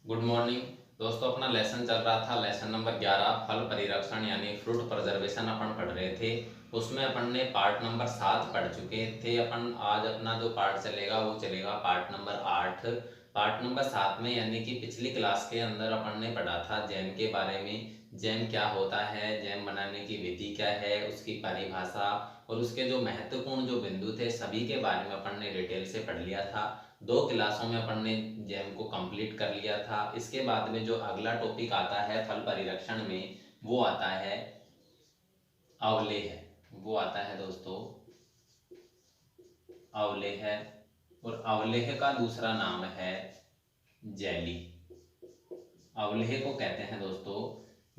Good morning दोस्तों। अपना lesson चल रहा था, लेसन नंबर 11 फल परिरक्षण यानी फ्रूट प्रिजर्वेशन अपन पढ़ रहे थे। उसमें अपन ने पार्ट नंबर 7 पढ़ चुके थे। अपन आज अपना जो पार्ट चलेगा वो चलेगा पार्ट नंबर 8। पार्ट नंबर 7 में यानी कि पिछली क्लास के अंदर अपन ने पढ़ा था जैम के बारे में। जैम क्या होता है, जैम बनाने की विधि क्या है, उसकी परिभाषा और उसके जो महत्वपूर्ण जो बिंदु थे सभी के बारे में अपन ने डिटेल से पढ़ लिया था। 2 क्लासों में अपन ने जैम को कंप्लीट कर लिया था। इसके बाद में जो अगला टॉपिक आता है फल परिरक्षण में वो आता है अवलेह। वो आता है दोस्तों अवलेह। और अवलेह का दूसरा नाम है जेली। अवलेह को कहते हैं दोस्तों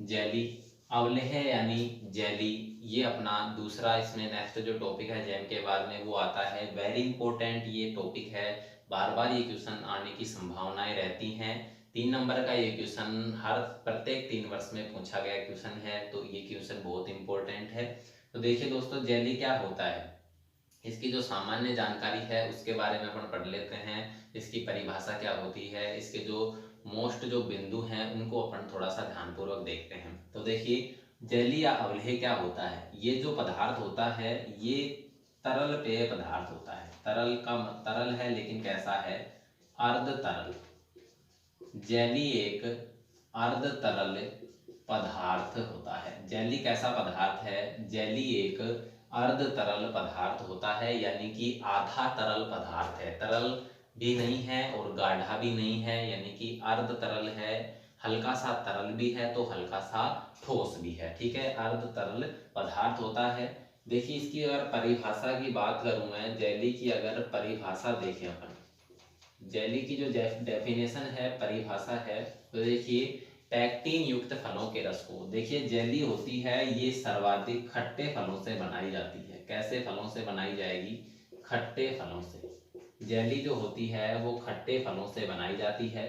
जेली। अवलेह यानी जेली, ये अपना दूसरा इसमें नेक्स्ट जो टॉपिक है जैम के बाद में वो आता है। वेरी इंपॉर्टेंट ये टॉपिक है, बार बार ये क्वेश्चन आने की संभावनाएं रहती हैं। 3 नंबर का ये क्वेश्चन हर प्रत्येक 3 वर्ष में पूछा गया क्वेश्चन है, तो ये क्वेश्चन बहुत इंपॉर्टेंट है। तो देखिए दोस्तों, जेली क्या होता है, इसकी जो सामान्य जानकारी है उसके बारे में अपन पढ़ लेते हैं। इसकी परिभाषा क्या होती है, इसके जो मोस्ट जो बिंदु हैं उनको अपन थोड़ा सा ध्यानपूर्वक देखते हैं। तो देखिए, जेली या अवलेह क्या होता है। ये जो पदार्थ होता है ये तरल पेय पदार्थ होता है। तरल है लेकिन कैसा है, अर्ध तरल। जेली एक अर्ध तरल पदार्थ होता है। जेली कैसा पदार्थ है, जेली एक अर्ध तरल पदार्थ होता है, यानी कि आधा तरल पदार्थ है। तरल भी नहीं है और गाढ़ा भी नहीं है, यानी कि अर्ध तरल है। हल्का सा तरल भी है तो हल्का सा ठोस भी है, ठीक है। अर्ध तरल पदार्थ होता है। देखिए, इसकी अगर परिभाषा की बात करूं मैं, जेली की अगर परिभाषा देखें अपन, जेली की जो डेफिनेशन है, परिभाषा है, तो देखिए पैक्टीन युक्त फलों के रस को, देखिए जेली होती है ये सर्वाधिक खट्टे फलों से बनाई जाती है। कैसे फलों से बनाई जाएगी, खट्टे फलों से। जेली जो होती है वो खट्टे फलों से बनाई जाती है।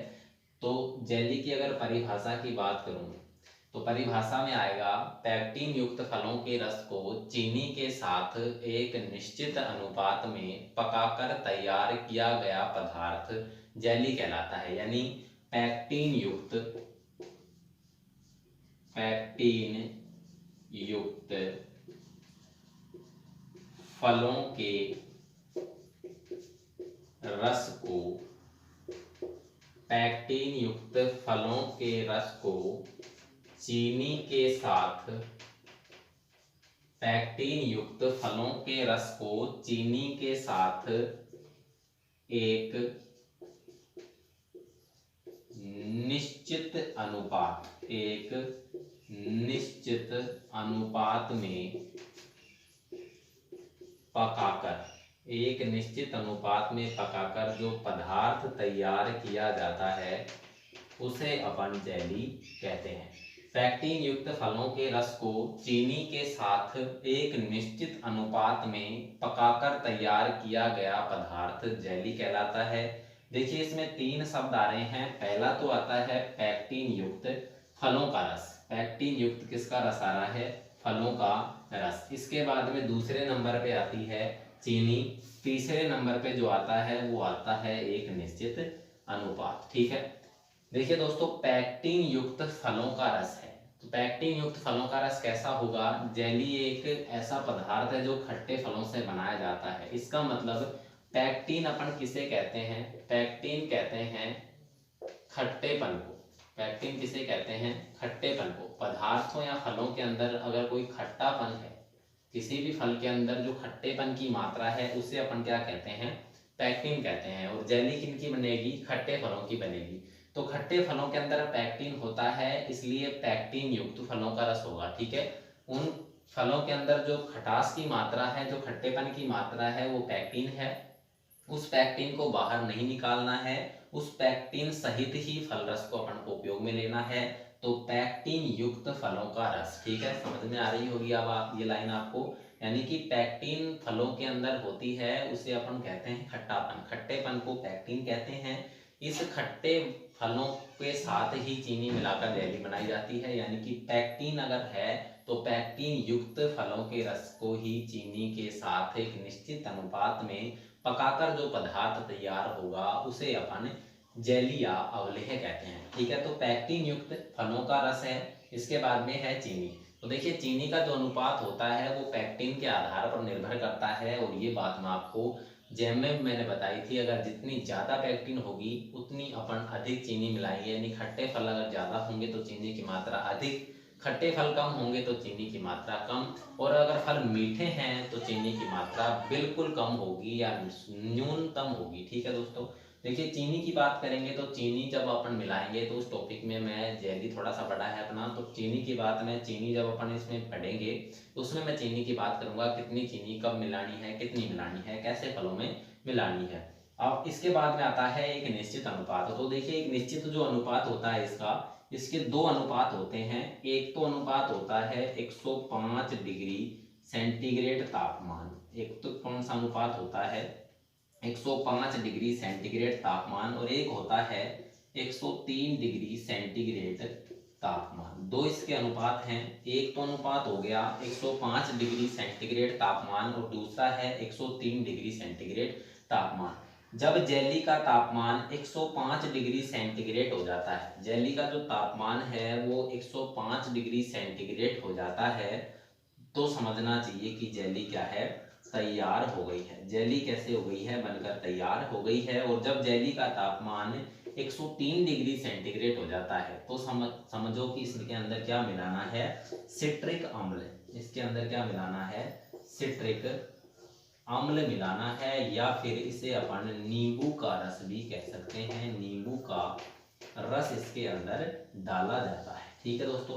तो जेली की अगर परिभाषा की बात करूं तो परिभाषा में आएगा, पैक्टीन युक्त फलों के रस को चीनी के साथ एक निश्चित अनुपात में पकाकर तैयार किया गया पदार्थ जेली कहलाता है। यानी पैक्टीन युक्त फलों के रस को पैक्टीन युक्त फलों के रस को चीनी के साथ पैक्टीन युक्त फलों के रस को चीनी के साथ एक निश्चित अनुपात में पकाकर जो पदार्थ तैयार किया जाता है उसे अपन जेली कहते हैं। पैक्टीन युक्त फलों के रस को चीनी के साथ एक निश्चित अनुपात में पकाकर तैयार किया गया पदार्थ जेली कहलाता है। देखिए, इसमें 3 शब्द आ रहे हैं। पहला तो आता है पैक्टीन युक्त फलों का रस। पैक्टीन युक्त किसका रस आ रहा है, फलों का रस। इसके बाद में दूसरे नंबर पे आती है चीनी। तीसरे नंबर पे जो आता है वो आता है एक निश्चित अनुपात, ठीक है। देखिए दोस्तों, पैक्टीन युक्त फलों का रस है, तो पैक्टीन युक्त फलों का रस कैसा होगा, जेली एक ऐसा पदार्थ है जो खट्टे फलों से बनाया जाता है। इसका मतलब पैक्टीन अपन किसे कहते हैं, पैक्टीन कहते हैं खट्टेपन को। पैक्टीन किसे कहते हैं, खट्टेपन को। पदार्थों या फलों के अंदर अगर कोई खट्टापन है, किसी भी फल के अंदर जो खट्टेपन की मात्रा है उसे अपन क्या कहते हैं, पैक्टीन कहते हैं। और जेली किनकी बनेगी, खट्टे फलों की बनेगी। तो खट्टे फलों के अंदर पैक्टीन होता है, इसलिए पैक्टीन युक्त फलों का रस होगा, ठीक है। उन फलों के अंदर जो खटास की मात्रा है, जो खट्टेपन की मात्रा है, वो पैक्टीन है। उस पैक्टीन को बाहर नहीं निकालना है, उस पैक्टीन सहित ही फल रस को अपन को उपयोग में लेना है। तो पैक्टीन युक्त फलों का रस, ठीक है, समझ में आ रही होगी अब आप ये लाइन आपको। यानी कि पैक्टीन फलों के अंदर होती है, उसे अपन कहते हैं खट्टापन। खट्टेपन को पैक्टीन कहते हैं। इस खट्टे फलों के साथ ही चीनी मिलाकर जेली बनाई जाती है। यानी कि पैक्टीन अगर है तो पैक्टीन युक्त फलों के रस को ही चीनी के साथ एक निश्चित अनुपात में पकाकर जो पदार्थ तैयार होगा उसे अपन जेली या अवलेह कहते हैं। ठीक है, तो पैक्टिन युक्त फलों का रस है। इसके बाद में है चीनी। तो देखिए चीनी का जो अनुपात होता है वो पैक्टिन के आधार पर निर्भर करता है, और ये बात मैं आपको जैम में मैंने बताई थी। अगर जितनी ज़्यादा पैक्टिन होगी उतनी अपन अधिक चीनी मिलाएंगे, यानी खट्टे फल अगर ज़्यादा होंगे तो चीनी की मात्रा अधिक, खट्टे फल कम होंगे तो चीनी की मात्रा कम, और अगर फल मीठे हैं तो चीनी की मात्रा बिल्कुल कम होगी या न्यूनतम होगी। ठीक है दोस्तों, देखिए चीनी की बात करेंगे तो चीनी जब अपन मिलाएंगे तो उस टॉपिक में, मैं जैली थोड़ा सा बड़ा है अपना, तो चीनी की बात में, चीनी जब अपन इसमें पढ़ेंगे तो उसमें मैं चीनी की बात करूंगा, कितनी चीनी कब मिलानी है, कितनी मिलानी है, कैसे फलों में मिलानी है। अब इसके बाद में आता है एक निश्चित अनुपात। तो देखिए एक निश्चित जो अनुपात होता है इसका, इसके दो अनुपात होते हैं। एक तो अनुपात होता है 105 डिग्री सेंटीग्रेड तापमान। एक तो कौन सा अनुपात होता है, 105 डिग्री सेंटीग्रेड तापमान, और एक होता है 103 डिग्री सेंटीग्रेड तापमान। दो इसके अनुपात हैं। एक तो अनुपात हो गया 105 डिग्री सेंटीग्रेड तापमान और दूसरा है 103 डिग्री सेंटीग्रेड तापमान। जब जेली का तापमान 105 डिग्री सेंटीग्रेड हो जाता है, जेली का जो तापमान है वो 105 डिग्री सेंटीग्रेड हो जाता है, तो समझना चाहिए कि जेली क्या है, तैयार हो गई है। जेली कैसे हो गई है, बनकर तैयार हो गई है। और जब जेली का तापमान 103 डिग्री सेंटीग्रेड हो जाता है तो समझो कि इसके अंदर क्या मिलाना है, सिट्रिक अम्ल। इसके अंदर क्या मिलाना है, सिट्रिक अम्ल मिलाना है, या फिर इसे अपन नींबू का रस भी कह सकते हैं। नींबू का रस इसके अंदर डाला जाता है। ठीक है दोस्तों,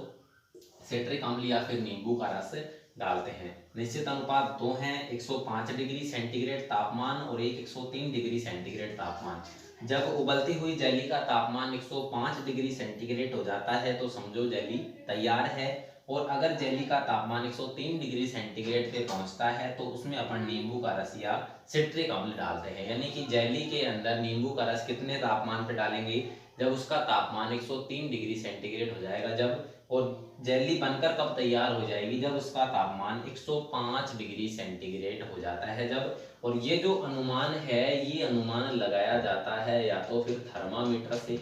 सिट्रिक अम्ल या फिर नींबू का रस डालते हैं। निश्चित अनुपात दो हैं, 105 डिग्री सेंटीग्रेड तापमान और एक 103 डिग्री सेंटीग्रेड तापमान। जब उबलती हुई जेली का तापमान 105 डिग्री सेंटीग्रेड हो जाता है तो समझो जेली तैयार है। और अगर जेली का तापमान 103 डिग्री सेंटीग्रेड पे पहुंचता है तो उसमें अपन नींबू का रस या सिट्रिक अम्ल डालते हैं। यानी कि जेली के अंदर नींबू का रस कितने तापमान पे डालेंगे, जब उसका तापमान 103 डिग्री सेंटीग्रेड हो जाएगा। जब, और जेली बनकर कब तैयार हो जाएगी, जब उसका तापमान 105 डिग्री सेंटीग्रेड हो जाता है जब। और ये जो अनुमान है, ये अनुमान लगाया जाता है या तो फिर थर्मामीटर से,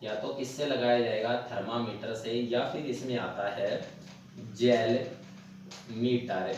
या तो किससे लगाया जाएगा, थर्मामीटर से, या फिर इसमें आता है जेल मीटर,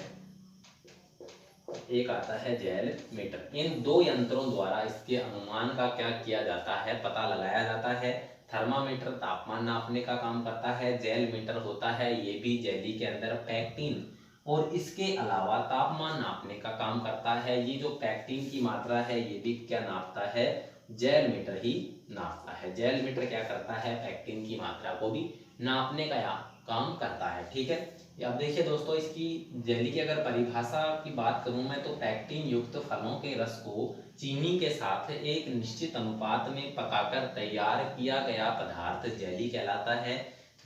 एक आता है जेल मीटर। इन दो यंत्रों द्वारा इसके अनुमान का क्या किया जाता है, पता लगाया जाता है। थर्मामीटर तापमान नापने का काम करता है, जेल मीटर होता है ये भी जेली के अंदर पैक्टिन और इसके अलावा तापमान नापने का काम करता है। ये जो पैक्टिन की मात्रा है ये भी क्या नापता है, जेल मीटर ही नापता है। जेल मीटर क्या करता है, पैक्टिन की मात्रा को भी नापने का काम करता है। ठीक है, अब देखिए दोस्तों, इसकी जेली की अगर परिभाषा की बात करूं मैं, तो पैक्टिन युक्त फलों के रस को चीनी के साथ एक निश्चित अनुपात में पकाकर तैयार किया गया पदार्थ जेली कहलाता है।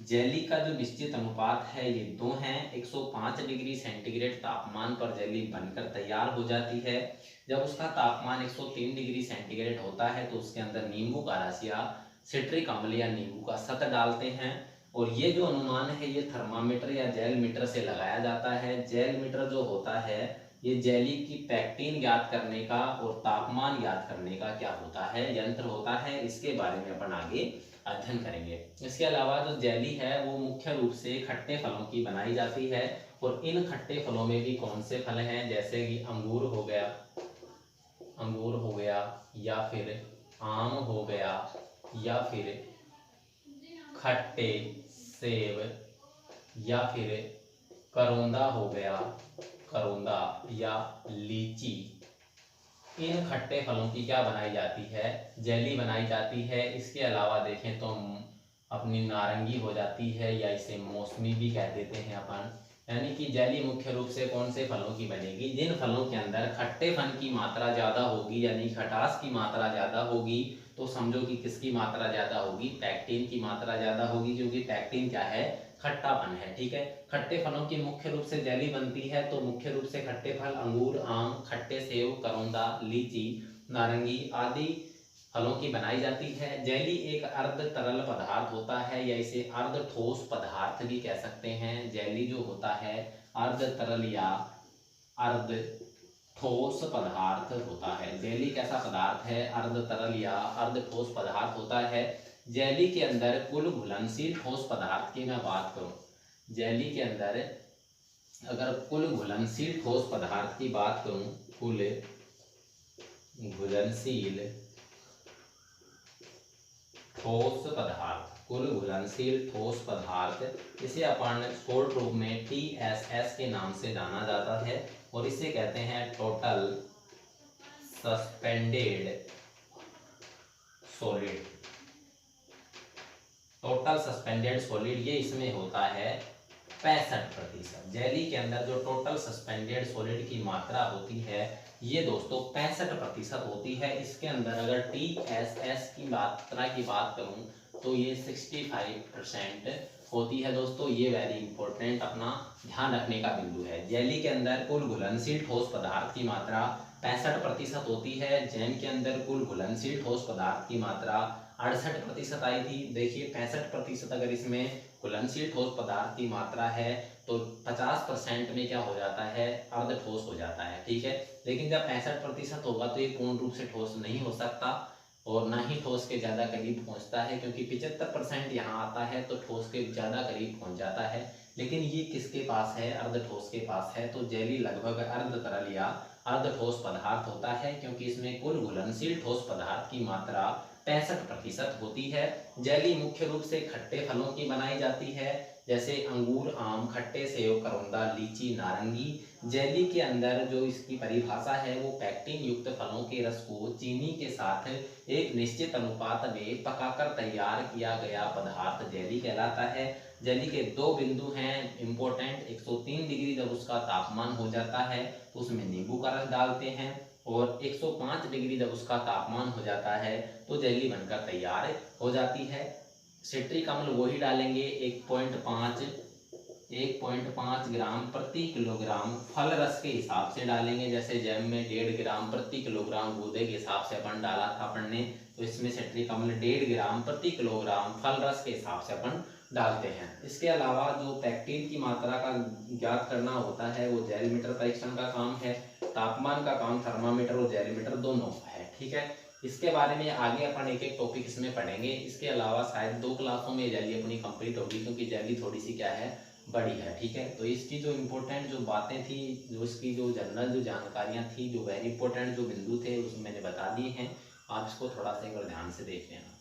जेली का जो निश्चित अनुपात है ये दो हैं। 105 डिग्री सेंटीग्रेड तापमान पर जेली बनकर तैयार हो जाती है। जब उसका तापमान 103 डिग्री सेंटीग्रेड होता है तो उसके अंदर नींबू का रस या सिट्रिक अम्ल या नींबू का सत डालते हैं। और ये जो अनुमान है ये थर्मामीटर या जेल मीटर से लगाया जाता है। जेल मीटर जो होता है ये जेली की पैक्टिन ज्ञात करने का और तापमान ज्ञात करने का क्या होता है, यंत्र होता है। इसके बारे में अपन आगे अध्ययन करेंगे। इसके अलावा जो जेली है वो मुख्य रूप से खट्टे फलों की बनाई जाती है। और इन खट्टे फलों में भी कौन से फल हैं, जैसे कि अंगूर हो गया, अंगूर हो गया, या फिर आम हो गया, या फिर खट्टे सेब, या फिर करौंदा हो गया, करौंदा या लीची। इन खट्टे फलों की क्या बनाई जाती है, जेली बनाई जाती है। इसके अलावा देखें तो अपनी नारंगी हो जाती है, या इसे मौसमी भी कह देते हैं अपन। यानी कि जेली मुख्य रूप से कौन से फलों की बनेगी, जिन फलों के अंदर खट्टेपन की मात्रा ज़्यादा होगी, यानी खटास की मात्रा ज़्यादा होगी। तो समझो कि किसकी मात्रा ज़्यादा होगी, पैक्टिन की मात्रा ज़्यादा होगी, क्योंकि पैक्टिन क्या है, खट्टापन है। ठीक है, खट्टे फलों की मुख्य रूप से जेली बनती है। तो मुख्य रूप से खट्टे फल अंगूर, आम, खट्टे सेब, करौंदा, लीची, नारंगी आदि फलों की बनाई जाती है। जेली एक अर्ध तरल पदार्थ होता है, या इसे अर्ध ठोस पदार्थ भी कह सकते हैं। जेली जो होता है अर्ध तरल या अर्ध ठोस पदार्थ होता है। जेली कैसा पदार्थ है? अर्ध तरल या अर्ध ठोस पदार्थ होता है। जेली के अंदर कुल घुलनशील ठोस पदार्थ की मैं बात करूं, जेली के अंदर अगर कुल घुलनशील ठोस पदार्थ की बात करूं, कुल घुलनशील ठोस पदार्थ, कुल घुलनशील ठोस पदार्थ, इसे अपन शॉर्ट रूप में TSS के नाम से जाना जाता है और इसे कहते हैं total suspended solid. Total suspended solid ये इसमें होता है 65%। जेली के अंदर जो टोटल सस्पेंडेड सॉलिड की मात्रा होती है ये दोस्तों 65% होती है। इसके अंदर अगर TSS की मात्रा की बात करूं तो ये 65% होती है दोस्तों। ये वेरी इंपॉर्टेंट अपना ध्यान रखने का बिंदु है। जेली के अंदर कुल घुलनशील ठोस पदार्थ की मात्रा 65% होती है। जैम के अंदर कुल घुलनशील ठोस पदार्थ की मात्रा 68% आई थी। देखिए 65% अगर इसमें घुलनशील ठोस पदार्थ की मात्रा है तो 50% में क्या हो जाता है? अर्ध ठोस हो जाता है, ठीक है। लेकिन जब 65% होगा तो ये पूर्ण रूप से ठोस नहीं हो सकता और ना ही ठोस के ज़्यादा करीब पहुंचता है, क्योंकि 75% यहाँ आता है तो ठोस के ज़्यादा करीब पहुंच जाता है। लेकिन ये किसके पास है? अर्ध ठोस के पास है। तो जेली लगभग अर्ध तरल या अर्ध ठोस पदार्थ होता है, क्योंकि इसमें कुल घुलनशील ठोस पदार्थ की मात्रा 65% होती है। जेली मुख्य रूप से खट्टे फलों की बनाई जाती है, जैसे अंगूर, आम, खट्टे सेब, करौंदा, लीची, नारंगी। जेली के अंदर जो इसकी परिभाषा है वो पैक्टिन युक्त फलों के रस को चीनी के साथ एक निश्चित अनुपात में पकाकर तैयार किया गया पदार्थ जेली कहलाता है। जेली के दो बिंदु हैं इंपॉर्टेंट। 103 डिग्री जब उसका तापमान हो जाता है तो उसमें नींबू का रस डालते हैं और 105 डिग्री जब उसका तापमान हो जाता है तो जेली बनकर तैयार हो जाती है। सिट्रिक अम्ल वही डालेंगे 1.5 ग्राम प्रति किलोग्राम फल रस के हिसाब से डालेंगे। जैसे जैम में 1.5 ग्राम प्रति किलोग्राम गूदे के हिसाब से अपन डाला था अपन ने, तो इसमें सिट्रिक अम्ल 1.5 ग्राम प्रति किलोग्राम फल रस के हिसाब से अपन डालते हैं। इसके अलावा जो पैक्टिन की मात्रा का ज्ञात करना होता है वो जेलीमीटर परीक्षण का काम है। तापमान का काम थर्मामीटर और जेलीमीटर दोनों है, ठीक है। इसके बारे में आगे अपन एक एक टॉपिक इसमें पढ़ेंगे। इसके अलावा शायद 2 क्लासों में जेली अपनी कंप्लीट होगी, क्योंकि जेली थोड़ी सी क्या है, बड़ी है, ठीक है। तो इसकी जो इम्पोर्टेंट जो बातें थी, जो इसकी जो जनरल जो जानकारियां थी, जो वेरी इंपॉर्टेंट जो बिंदु थे उसमें मैंने बता दिए हैं। आप इसको थोड़ा सा एक बार ध्यान से देख लेना।